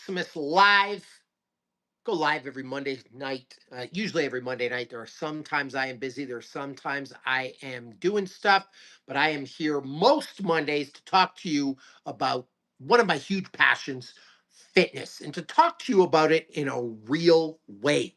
Maximus live. Go live every Monday night, usually every Monday night. There are sometimes I am busy. There are sometimes I am doing stuff, but I am here most Mondays to talk to you about one of my huge passions, fitness, and to talk to you about it in a real way.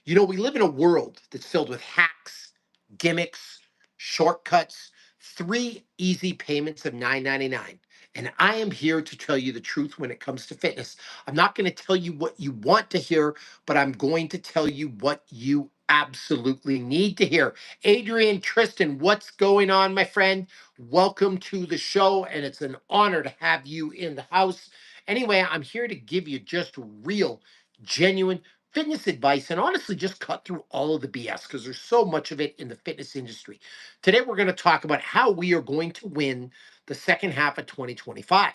We live in a world that's filled with hacks, gimmicks, shortcuts, three easy payments of $9.99. And I am here to tell you the truth when it comes to fitness. I'm not going to tell you what you want to hear, but I'm going to tell you what you absolutely need to hear. Adrian, Tristan, what's going on, my friend? Welcome to the show, and it's an honor to have you in the house. Anyway, I'm here to give you just real, genuine fitness advice and honestly just cut through all of the BS because there's so much of it in the fitness industry. Today, we're going to talk about how we are going to win the second half of 2025.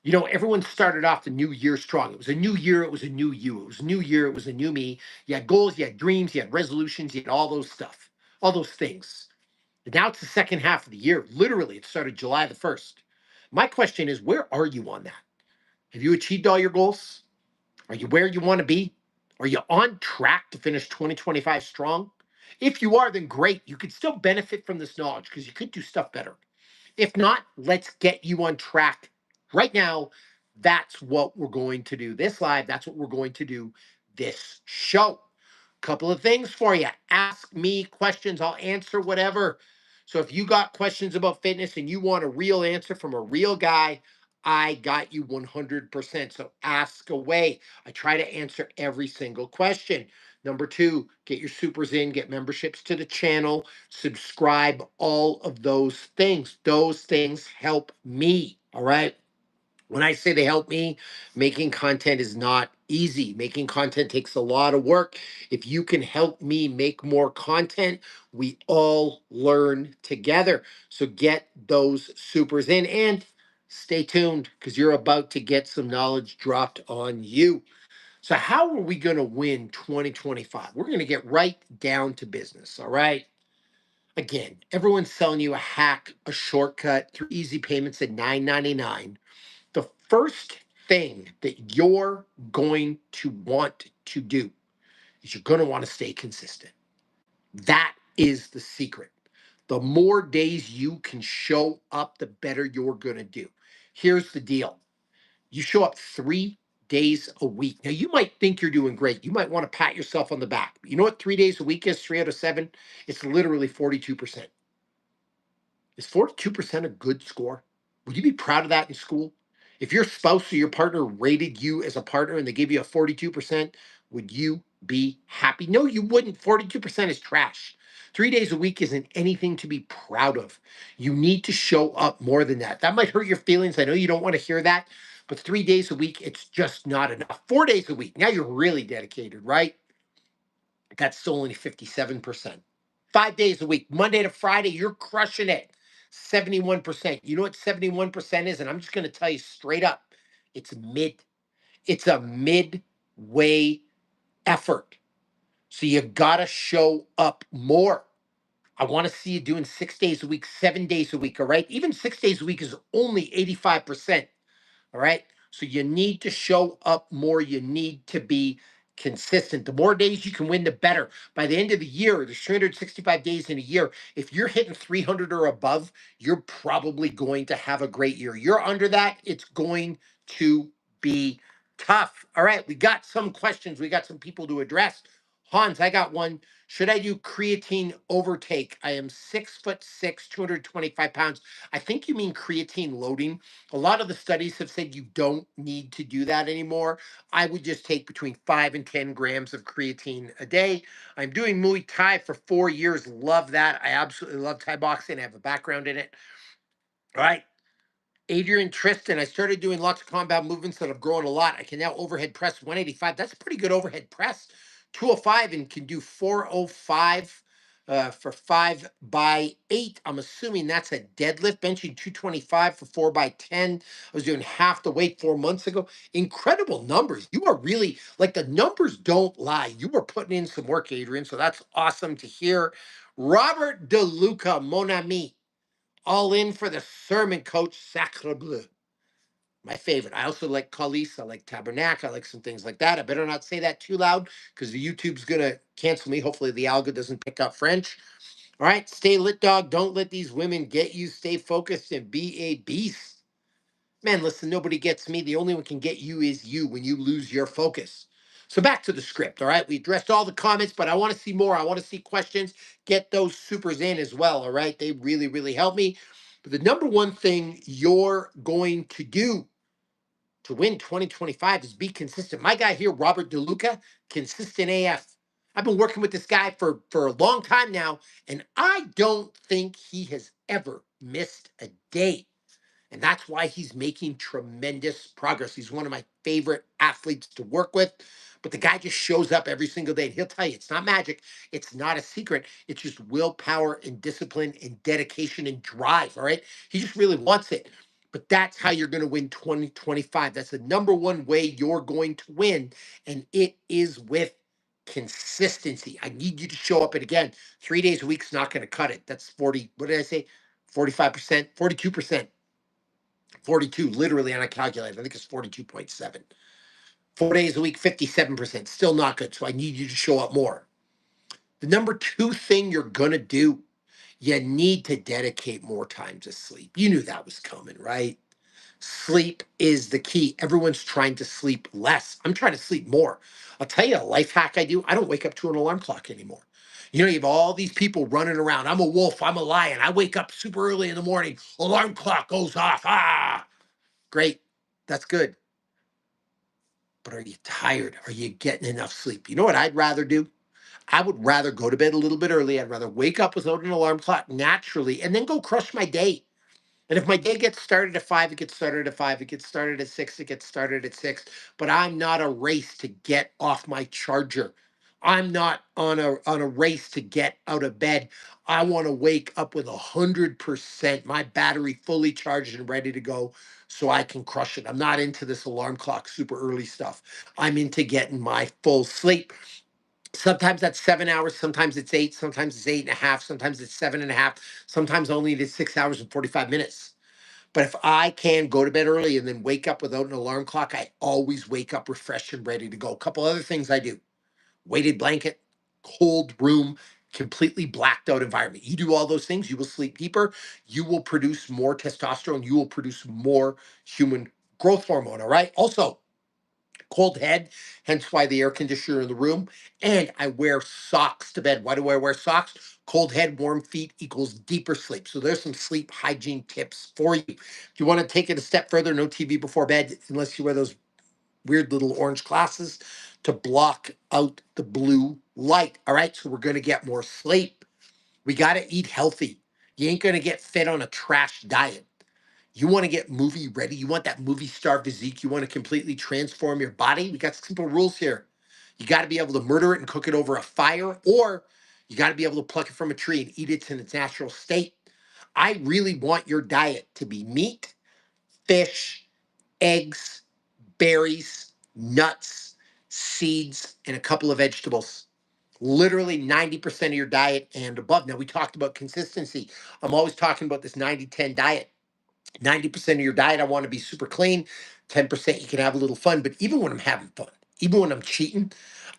Everyone started off the new year strong. It was a new year. It was a new you. It was a new year. It was a new me. You had goals, you had dreams, you had resolutions, you had all those stuff, all those things. And now it's the second half of the year. Literally, it started July the 1st. My question is, where are you on that? Have you achieved all your goals? Are you where you want to be? Are you on track to finish 2025 strong? If you are, then great. You could still benefit from this knowledge because you could do stuff better. If not, let's get you on track right now. That's what we're going to do this live. That's what we're going to do this show. Couple of things for you. Ask me questions. I'll answer whatever. So if you got questions about fitness and you want a real answer from a real guy, I got you 100%. So ask away. I try to answer every single question. Number two, get your supers in, get memberships to the channel, subscribe, all of those things. Those things help me. All right. When I say they help me, making content is not easy. Making content takes a lot of work. If you can help me make more content, we all learn together. So get those supers in and stay tuned because you're about to get some knowledge dropped on you. So, how are we going to win 2025? We're going to get right down to business. All right. Again, everyone's selling you a hack, a shortcut through easy payments at $9.99. The first thing that you're going to want to do is you're going to want to stay consistent. That is the secret. The more days you can show up, the better you're going to do. Here's the deal. You show up 3 days a week. Now, you might think you're doing great. You might want to pat yourself on the back. But you know what 3 days a week is? 3 out of 7? It's literally 42%. Is 42% a good score? Would you be proud of that in school? If your spouse or your partner rated you as a partner and they gave you a 42%, would you be happy? No, you wouldn't. 42% is trash. 3 days a week isn't anything to be proud of. You need to show up more than that. That might hurt your feelings. I know you don't want to hear that, but 3 days a week, it's just not enough. 4 days a week, now you're really dedicated, right? That's still only 57%. 5 days a week, Monday to Friday, you're crushing it. 71%. You know what 71% is? And I'm just going to tell you straight up it's mid. It's a midway effort. So you got to show up more. I want to see you doing 6 days a week, 7 days a week. All right. Even 6 days a week is only 85%. All right. So you need to show up more. You need to be consistent. The more days you can win, the better. By the end of the year, there's 365 days in a year. If you're hitting 300 or above, you're probably going to have a great year. You're under that, it's going to be tough. All right. We got some questions. We got some people to address. Hans, I got one. Should I do creatine overtake? I am 6'6", 225 pounds. I think you mean creatine loading. A lot of the studies have said you don't need to do that anymore. I would just take between 5 and 10 grams of creatine a day. I'm doing Muay Thai for 4 years. Love that. I absolutely love Thai boxing. I have a background in it. All right. Adrian, Tristan, I started doing lots of compound movements that have grown a lot. I can now overhead press 185. That's a pretty good overhead press. 205 and can do 405 for 5x8. I'm assuming that's a deadlift, benching 225 for 4x10. I was doing half the weight 4 months ago. Incredible numbers. You are really like the numbers don't lie. You were putting in some work, Adrian. So that's awesome to hear. Robert DeLuca, mon ami. All in for the sermon, coach. Sacre bleu. My favorite. I also like Kalis. I like Tabernacle. I like some things like that. I better not say that too loud because the YouTube's gonna cancel me. Hopefully the algo doesn't pick up French. All right, stay lit, dog. Don't let these women get you. Stay focused and be a beast. Man, listen, nobody gets me. The only one can get you is you when you lose your focus. So back to the script, all right? We addressed all the comments, but I want to see more. I want to see questions. Get those supers in as well, all right? They really, really help me. But the number one thing you're going to do to win 2025 is be consistent. My guy here, Robert DeLuca, consistent AF. I've been working with this guy for a long time now, and I don't think he has ever missed a day. And that's why he's making tremendous progress. He's one of my favorite athletes to work with. But the guy just shows up every single day. And he'll tell you it's not magic. It's not a secret. It's just willpower and discipline and dedication and drive. All right. He just really wants it. But that's how you're going to win 2025. That's the number one way you're going to win. And it is with consistency. I need you to show up. And again, 3 days a week's not going to cut it. That's 40. What did I say? 45%, 42%. 42 literally on a calculator. I think it's 42.7. 4 days a week, 57%. Still not good. So I need you to show up more. The number two thing you're going to do, you need to dedicate more time to sleep. You knew that was coming, right? Sleep is the key. Everyone's trying to sleep less. I'm trying to sleep more. I'll tell you a life hack I do. I don't wake up to an alarm clock anymore. You know, you have all these people running around. I'm a wolf. I'm a lion. I wake up super early in the morning. Alarm clock goes off. Ah, great. That's good. But are you tired? Are you getting enough sleep? You know what I'd rather do? I would rather go to bed a little bit early. I'd rather wake up without an alarm clock naturally and then go crush my day. And if my day gets started at 5, it gets started at 5. It gets started at 6, it gets started at 6. But I'm not a race to get off my charger. I'm not on a race to get out of bed. I want to wake up with 100%, my battery fully charged and ready to go so I can crush it. I'm not into this alarm clock super early stuff. I'm into getting my full sleep. Sometimes that's 7 hours, sometimes it's eight, sometimes it's 8.5, sometimes it's 7.5, sometimes only it is 6 hours and 45 minutes. But if I can go to bed early and then wake up without an alarm clock, I always wake up refreshed and ready to go. A couple other things I do: weighted blanket, cold room, completely blacked out environment. You do all those things, you will sleep deeper, you will produce more testosterone, you will produce more human growth hormone. All right. Also, cold head, hence why the air conditioner in the room. And I wear socks to bed. Why do I wear socks? Cold head, warm feet equals deeper sleep. So there's some sleep hygiene tips for you. If you want to take it a step further, no TV before bed, unless you wear those weird little orange glasses to block out the blue light. All right, so we're going to get more sleep. We got to eat healthy. You ain't going to get fit on a trash diet. You want to get movie ready. You want that movie star physique. You want to completely transform your body. We got simple rules here. You got to be able to murder it and cook it over a fire, or you got to be able to pluck it from a tree and eat it in its natural state. I really want your diet to be meat, fish, eggs, berries, nuts, seeds, and a couple of vegetables. Literally 90% of your diet and above. Now, we talked about consistency. I'm always talking about this 90-10 diet. 90% of your diet, I want to be super clean. 10% you can have a little fun. But even when I'm having fun, even when I'm cheating,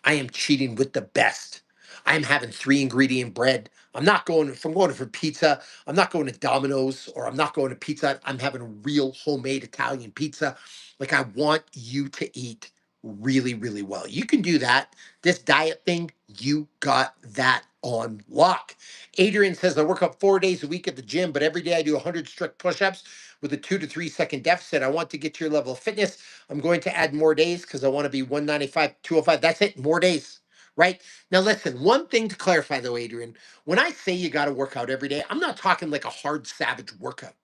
I am cheating with the best. I am having 3 ingredient bread. I'm not going, if I'm going for pizza, I'm not going to Domino's, or I'm not going to Pizza Hut. I'm having a real homemade Italian pizza. Like, I want you to eat really, really well. You can do that. This diet thing, you got that on lock. Adrian says, I work out 4 days a week at the gym, but every day I do 100 strict push-ups with a 2 to 3 second deficit. I want to get to your level of fitness. I'm going to add more days because I want to be 195, 205. That's it, more days, right? Now, listen, one thing to clarify though, Adrian, when I say you got to work out every day, I'm not talking like a hard, savage workout,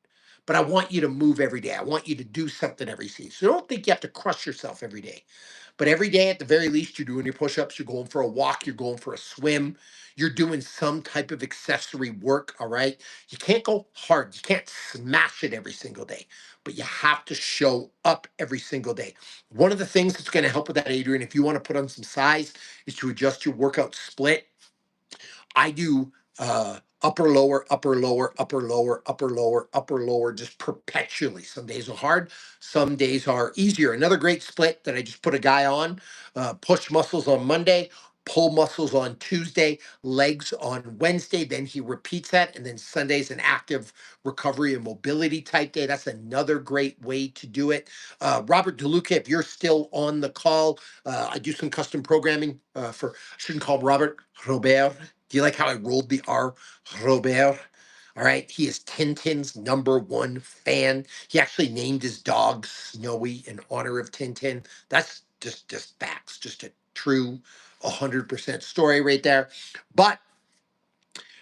but I want you to move every day. I want you to do something every day. So don't think you have to crush yourself every day. But every day, at the very least, you're doing your push ups, you're going for a walk, you're going for a swim, you're doing some type of accessory work. All right. You can't go hard, you can't smash it every single day, but you have to show up every single day. One of the things that's going to help with that, Adrian, if you want to put on some size, is to adjust your workout split. I do upper lower upper lower upper lower upper lower upper lower, just perpetually. Some days are hard, some days are easier. Another great split that I just put a guy on: push muscles on Monday, pull muscles on Tuesday, legs on Wednesday. Then he repeats that, and then Sunday's an active recovery and mobility type day. That's another great way to do it. Robert DeLuca, if you're still on the call, I do some custom programming for, I shouldn't call him Robert, Robert. Do you like how I rolled the R? Robert. All right. He is Tintin's number one fan. He actually named his dog Snowy in honor of Tintin. That's just facts, just a true 100% story right there. But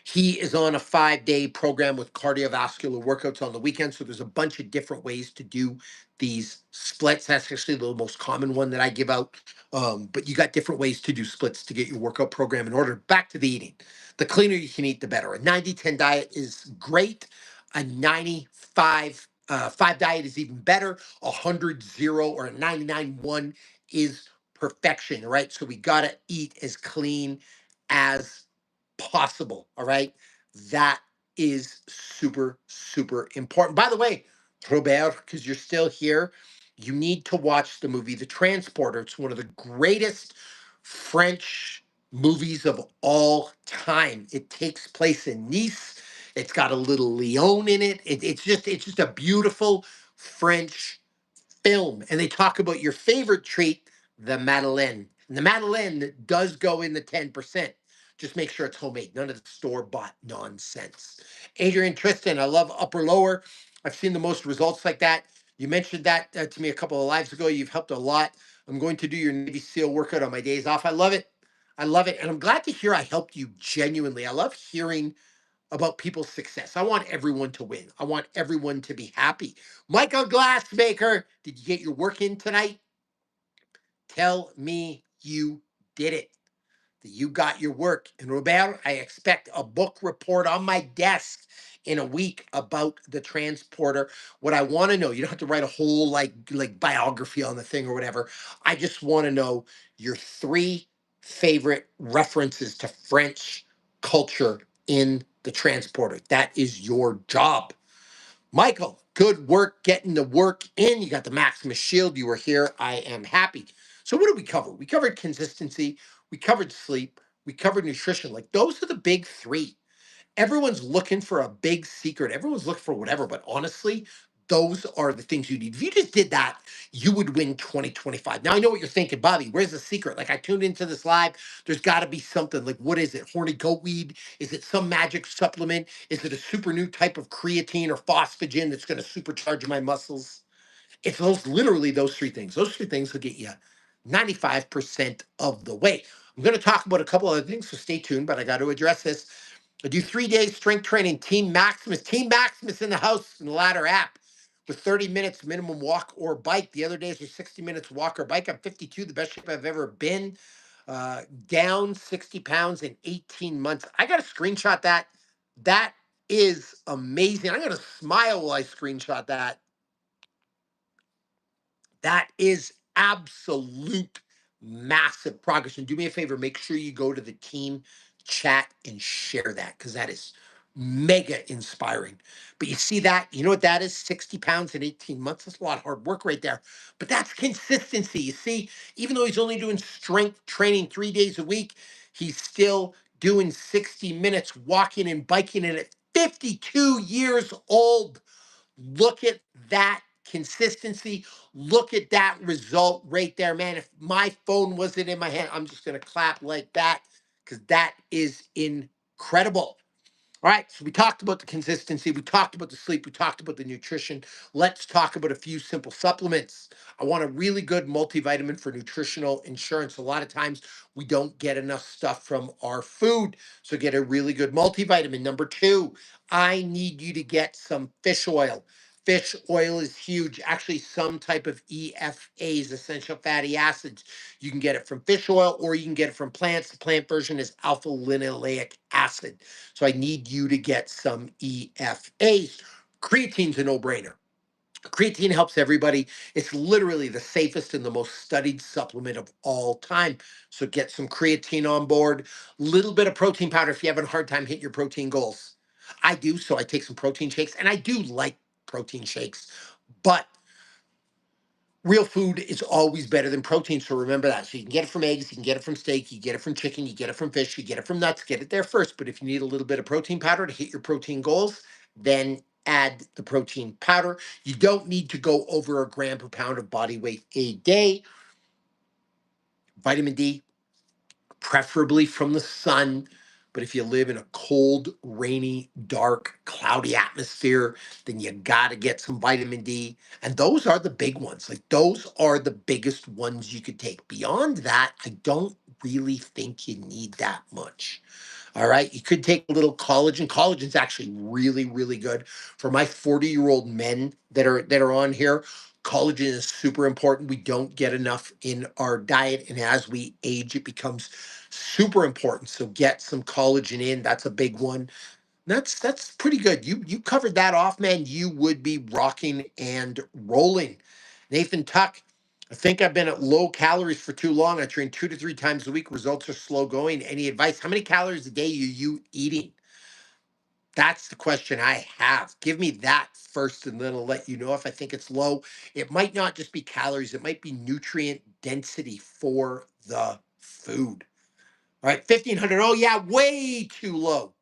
he is on a 5-day program with cardiovascular workouts on the weekend. So there's a bunch of different ways to do these splits. That's actually the most common one that I give out. But you got different ways to do splits to get your workout program in order. Back to the eating. The cleaner you can eat, the better. A 90-10 diet is great. A 95 5 diet is even better. 100-0 or a 99-1 is perfection, right? So we got to eat as clean as possible. All right. That is super, super important. By the way, Robert, because you're still here, you need to watch the movie The Transporter. It's one of the greatest French movies of all time. It takes place in Nice. It's got a little Lyon in it. It's just a beautiful French film. And they talk about your favorite treat, the Madeleine. And the Madeleine does go in the 10%. Just make sure it's homemade, none of the store bought nonsense. Adrian Tristan, I love upper lower. I've seen the most results like that. You mentioned that to me a couple of lives ago. You've helped a lot. I'm going to do your Navy SEAL workout on my days off. I love it. I love it. And I'm glad to hear I helped you genuinely. I love hearing about people's success. I want everyone to win. I want everyone to be happy. Michael Glassmaker, did you get your work in tonight? Tell me you did it, that you got your work. And Robert, I expect a book report on my desk in a week about the transporter. What I want to know, you don't have to write a whole like biography on the thing or whatever. I just want to know your 3 favorite references to French culture in the transporter. That is your job. Michael, good work getting the work in. You got the Maximus Shield. You were here. I am happy. So, what did we cover? We covered consistency. We covered sleep. We covered nutrition. Like, those are the big 3. Everyone's looking for a big secret. Everyone's looking for whatever. But honestly, those are the things you need. If you just did that, you would win 2025. Now, I know what you're thinking, Bobby. Where's the secret? Like, I tuned into this live. There's got to be something. Like, what is it? Horny goat weed? Is it some magic supplement? Is it a super new type of creatine or phosphagen that's going to supercharge my muscles? It's literally those 3 things. Those 3 things will get you 95% of the way. I'm going to talk about a couple other things, so stay tuned, but I got to address this. I do 3 days strength training, Team Maximus. Team Maximus in the house in the Ladder app with 30 minutes minimum walk or bike. The other days are 60 minutes walk or bike. I'm 52, the best shape I've ever been. Down 60 pounds in 18 months. I got to screenshot that. That is amazing. I'm going to smile while I screenshot that. That is absolute massive progress. And do me a favor, make sure you go to the team chat and share that, because that is mega inspiring. But you see that, you know what that is? 60 pounds in 18 months. That's a lot of hard work right there. But that's consistency. You see, even though he's only doing strength training 3 days a week, he's still doing 60 minutes walking and biking. And at 52 years old, look at that consistency. Look at that result right there, man. If my phone wasn't in my hand, I'm just going to clap like that, because that is incredible. All right, so we talked about the consistency, we talked about the sleep, we talked about the nutrition. Let's talk about a few simple supplements. I want a really good multivitamin for nutritional insurance. A lot of times we don't get enough stuff from our food, so get a really good multivitamin. Number 2, I need you to get some fish oil. Fish oil is huge. Actually, some type of EFAs, essential fatty acids. You can get it from fish oil or you can get it from plants. The plant version is alpha linoleic acid. So I need you to get some EFAs. Creatine's a no-brainer. Creatine helps everybody. It's literally the safest and the most studied supplement of all time. So get some creatine on board. Little bit of protein powder if you're having a hard time hitting your protein goals. I do, so I take some protein shakes, and I do like protein shakes, but real food is always better than protein. So remember that. So you can get it from eggs, you can get it from steak, you get it from chicken, you get it from fish, you get it from nuts, get it there first. But if you need a little bit of protein powder to hit your protein goals, then add the protein powder. You don't need to go over a gram per pound of body weight a day. Vitamin D, preferably from the sun. But if you live in a cold, rainy, dark, cloudy atmosphere, then you got to get some vitamin D. And those are the big ones. Like those are the biggest ones you could take. Beyond that, I don't really think you need that much. All right. You could take a little collagen. Collagen's actually really, really good for my 40-year-old men that are on here. Collagen is super important. We don't get enough in our diet. And as we age, it becomes super important. So get some collagen in. That's a big one. That's pretty good. You covered that off, man. You would be rocking and rolling. Nathan Tuck, I think I've been at low calories for too long. I train 2 to 3 times a week. Results are slow going. Any advice? How many calories a day are you eating? That's the question I have. Give me that first, and then I'll let you know if I think it's low. It might not just be calories, it might be nutrient density for the food. All right, 1,500. Oh, yeah, way too low.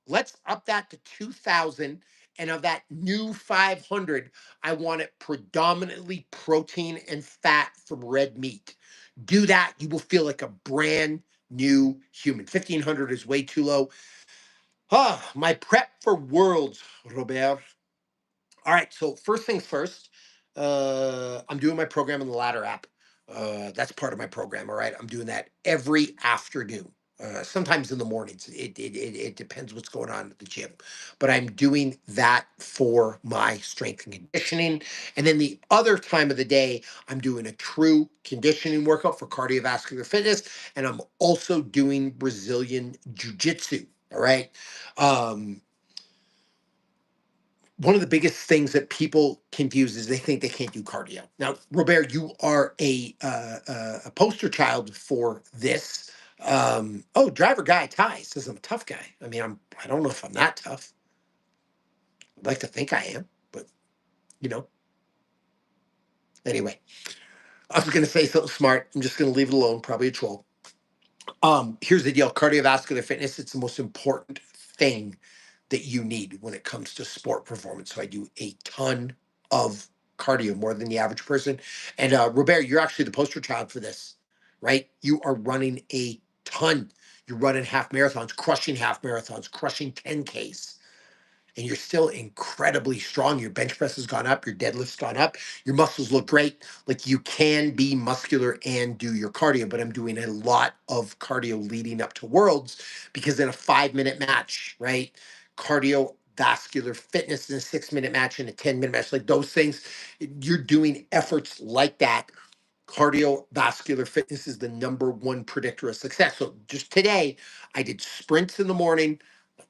Let's up that to 2,000. And of that new 500, I want it predominantly protein and fat from red meat. Do that. You will feel like a brand new human. 1,500 is way too low. Ah, my prep for worlds, Robert. All right, so first things first, I'm doing my program in the Ladder app. That's part of my program. All right, I'm doing that every afternoon. Sometimes in the mornings. It depends what's going on at the gym, but I'm doing that for my strength and conditioning. And then the other time of the day, I'm doing a true conditioning workout for cardiovascular fitness, and I'm also doing Brazilian jiu-jitsu. All right. Um, One of the biggest things that people confuse is they think they can't do cardio. Now, Robert, you are a poster child for this. Oh, driver guy Ty says I'm a tough guy. I mean, I don't know if I'm that tough. I'd like to think I am, but you know. Anyway, I was going to say something smart. I'm just going to leave it alone. Probably a troll. Here's the deal: cardiovascular fitness. It's the most important thing that you need when it comes to sport performance. So I do a ton of cardio, more than the average person. And Robert, you're actually the poster child for this, right? You are running a ton. You're running half marathons, crushing 10Ks, and you're still incredibly strong. Your bench press has gone up, your deadlift's gone up, your muscles look great. Like you can be muscular and do your cardio, but I'm doing a lot of cardio leading up to Worlds because in a 5 minute match, right? Cardiovascular fitness in a 6 minute match and a 10 minute match, like those things, you're doing efforts like that. Cardiovascular fitness is the number one predictor of success. So just today, I did sprints in the morning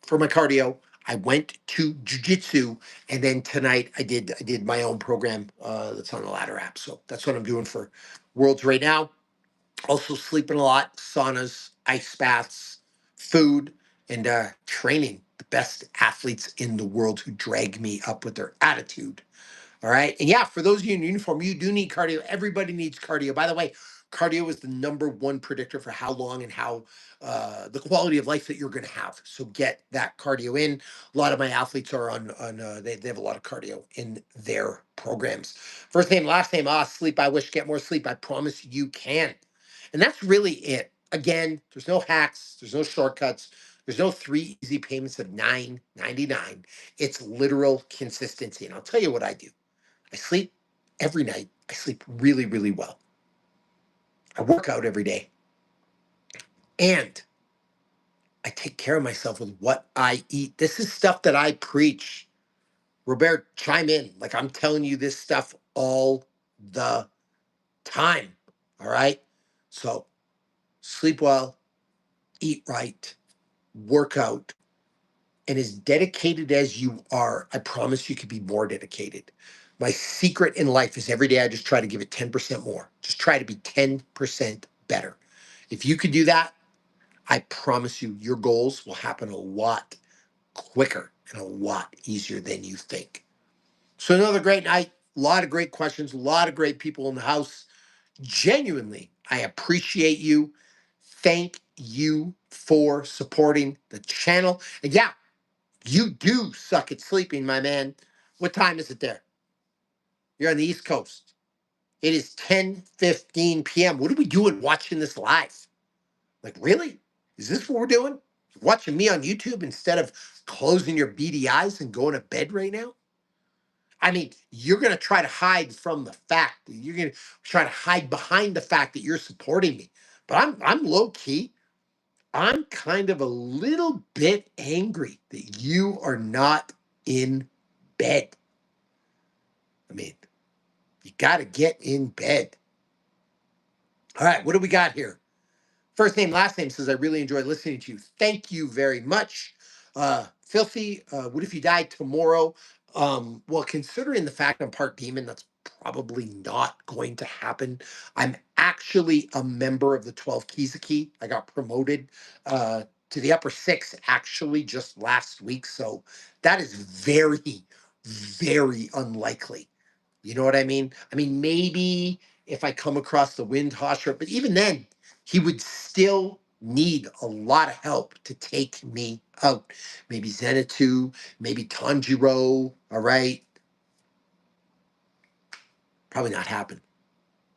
for my cardio. I went to jujitsu, and then tonight I did my own program that's on the Ladder app. So that's what I'm doing for Worlds right now. Also sleeping a lot, saunas, ice baths, food, and training the best athletes in the world who drag me up with their attitude. All right. And yeah, for those of you in uniform, you do need cardio. Everybody needs cardio. By the way, cardio is the number one predictor for how long and how the quality of life that you're going to have. So get that cardio in. A lot of my athletes are they have a lot of cardio in their programs. First name, last name, sleep. I wish, get more sleep. I promise you can. And that's really it. Again, there's no hacks, there's no shortcuts. There's no three easy payments of $9.99. It's literal consistency. And I'll tell you what I do. I sleep every night. I sleep really, really well. I work out every day. And I take care of myself with what I eat. This is stuff that I preach. Robert, chime in. Like I'm telling you this stuff all the time. All right. So sleep well, eat right, work out. And as dedicated as you are, I promise you could be more dedicated. My secret in life is every day I just try to give it 10% more. Just try to be 10% better. If you could do that, I promise you, your goals will happen a lot quicker and a lot easier than you think. So, another great night, a lot of great questions, a lot of great people in the house. Genuinely, I appreciate you. Thank you for supporting the channel. And yeah, you do suck at sleeping, my man. What time is it there? You're on the East Coast. It is 10:15 p.m. What are we doing watching this live? Like, really? Is this what we're doing? Watching me on YouTube instead of closing your beady eyes and going to bed right now? I mean, you're going to try to hide from the fact that you're going to try to hide behind the fact that you're supporting me. But I'm low key. I'm kind of a little bit angry that you are not in bed. I mean, you got to get in bed. All right, what do we got here? First name, last name says, I really enjoyed listening to you. Thank you very much. Filthy, what if you died tomorrow? Well, considering the fact I'm part demon, that's probably not going to happen. I'm actually a member of the 12 Keys a Key. I got promoted to the upper six actually just last week. So that is very, very unlikely. You know what I mean? I mean, maybe if I come across the Windhosher, but even then, he would still need a lot of help to take me out. Maybe Zenitsu, maybe Tanjiro, all right? Probably not happen.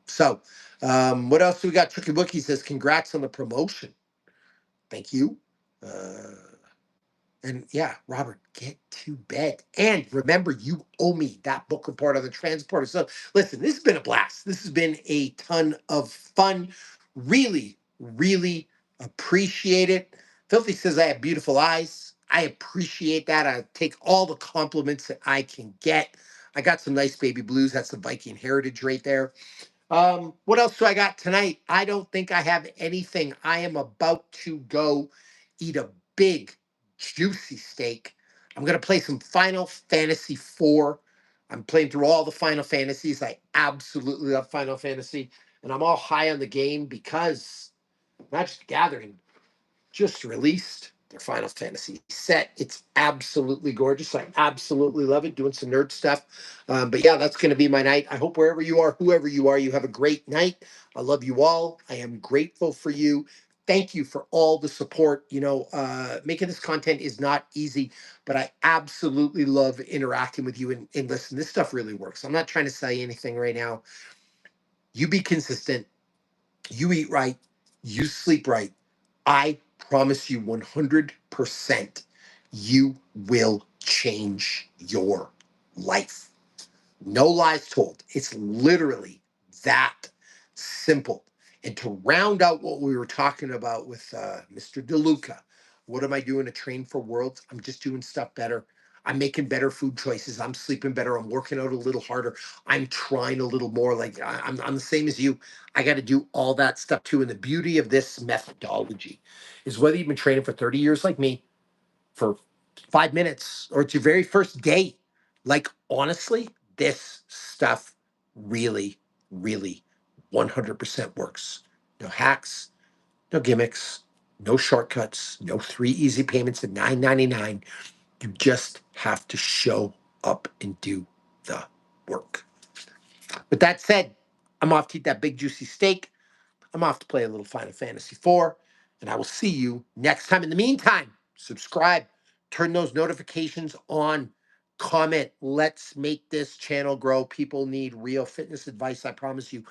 So, what else do we got? Tricky Bookie says, congrats on the promotion. Thank you. Uh, And yeah, Robert, get to bed. And remember, you owe me that book report on the transporter. So listen, this has been a blast. This has been a ton of fun. Really, really appreciate it. Filthy says I have beautiful eyes. I appreciate that. I take all the compliments that I can get. I got some nice baby blues. That's the Viking heritage right there. What else do I got tonight? I don't think I have anything. I am about to go eat a big, juicy steak. I'm gonna play some Final Fantasy IV. I'm playing through all the Final Fantasies. I absolutely love Final Fantasy, and I'm all high on the game because Magic the Gathering just released their Final Fantasy set. It's absolutely gorgeous. I absolutely love it. Doing some nerd stuff. But yeah, that's going to be my night. I hope wherever you are, whoever you are, you have a great night. I love you all. I am grateful for you. Thank you for all the support. You know, making this content is not easy, but I absolutely love interacting with you. And listen, this stuff really works. I'm not trying to sell you anything right now. You be consistent, you eat right, you sleep right. I promise you 100% you will change your life. No lies told. It's literally that simple. And to round out what we were talking about with Mr. DeLuca, what am I doing to train for worlds? I'm just doing stuff better. I'm making better food choices. I'm sleeping better. I'm working out a little harder. I'm trying a little more. Like I'm the same as you. I got to do all that stuff too. And the beauty of this methodology is whether you've been training for 30 years like me, for 5 minutes, or it's your very first day. Like, honestly, this stuff really, really 100% works. No hacks, no gimmicks, no shortcuts, no 3 easy payments at $9.99. You just have to show up and do the work. With that said, I'm off to eat that big juicy steak. I'm off to play a little Final Fantasy IV, and I will see you next time. In the meantime, subscribe, turn those notifications on, comment. Let's make this channel grow. People need real fitness advice. I promise you,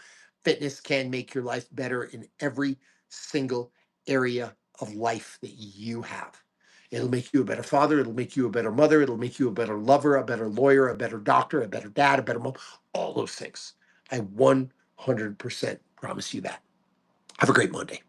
fitness can make your life better in every single area of life that you have. It'll make you a better father. It'll make you a better mother. It'll make you a better lover, a better lawyer, a better doctor, a better dad, a better mom, all those things. I 100% promise you that. Have a great Monday.